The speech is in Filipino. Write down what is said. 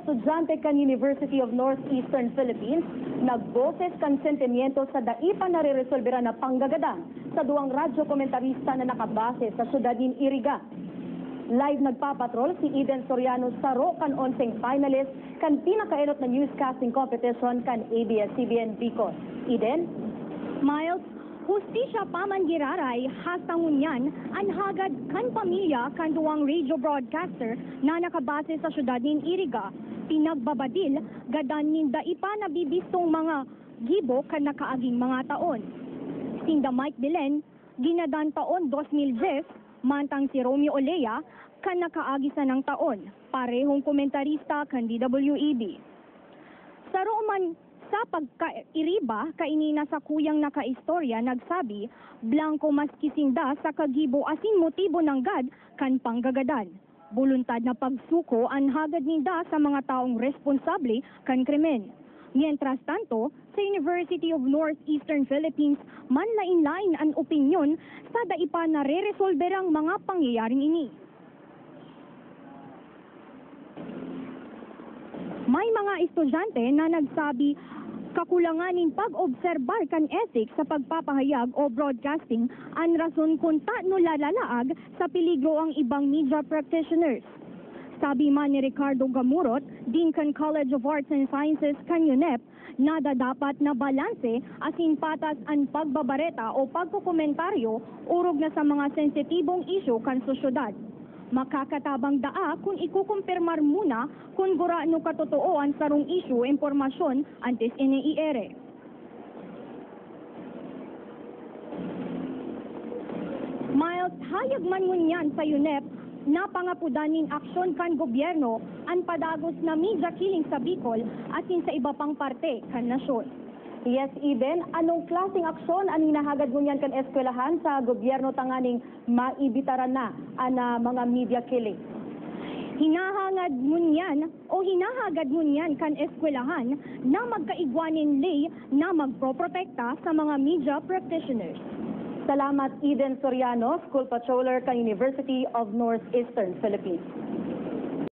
estudyante kan University of Northeastern Philippines nagboses kan sentimiento sa daipa na re-resolbera na panggagadan sa duwang radyo komentarista na nakabase sa syudad ng Iriga. Live nagpapatrol si Eden Soriano Saro kan 11 finalist kan pinakaenot na newscasting competition kan ABS-CBN Bicol. Eden? Miles, hustisya paman giraray hastangun yan ang hagad kan pamilya kan duwang radio broadcaster na nakabase sa syudad ng Iriga. Pinagbabadil gadan ninda ipa nabibistong mga gibo kan nakaaging mga taon. Sinda Mike Belen, ginadan taon 2010, mantang si Romeo Olea kan nakaagisa ng taon, parehong komentarista kan DWEB. Sa Roman sa pagkairiba, kainina sa kuyang nakaistorya, nagsabi, blanco maskisinda sa kagibo asin motibo ng gad kan panggagadan. Buluntad na pagsuko ang hagad ninda sa mga taong responsable kan krimen. Mientras tanto, sa University of Northeastern Philippines, manlain-lain ang opinyon sa daipa na re-resolberang mga pangyayaring ini. May mga estudyante na nagsabi, kakulanganin pag-obserbar kan ethics sa pagpapahayag o broadcasting ang rason kung taano lalalaag sa peligro ang ibang media practitioners. Sabi man ni Ricardo Gamurot, Dean kan College of Arts and Sciences kan UNEP, nada dapat na balanse asin patas ang pagbabareta o pagkukomentaryo urog na sa mga sensitibong isyu kan sosyudad. Makakatabang daa kung ikukumpirmar muna kung guraano katotoo ang sarong isyu o impormasyon antes iniiere. Miles, hayag man ngunyan sa UNEP na pangapudanin aksyon kan gobyerno ang padagos na media killing sa Bicol asin sa iba pang parte kan nasyon. Yes, Eden, anong klaseng aksyon ang hinahagad ngunyan kan eskwelahan sa gobyerno tanganing maibitaran na ang mga media killing? Hinahagad ngunyan kan eskwelahan na magkaigwanin lay na magproprotekta sa mga media practitioners. Salamat, Eden Soriano, School Patroller kan University of Northeastern Philippines.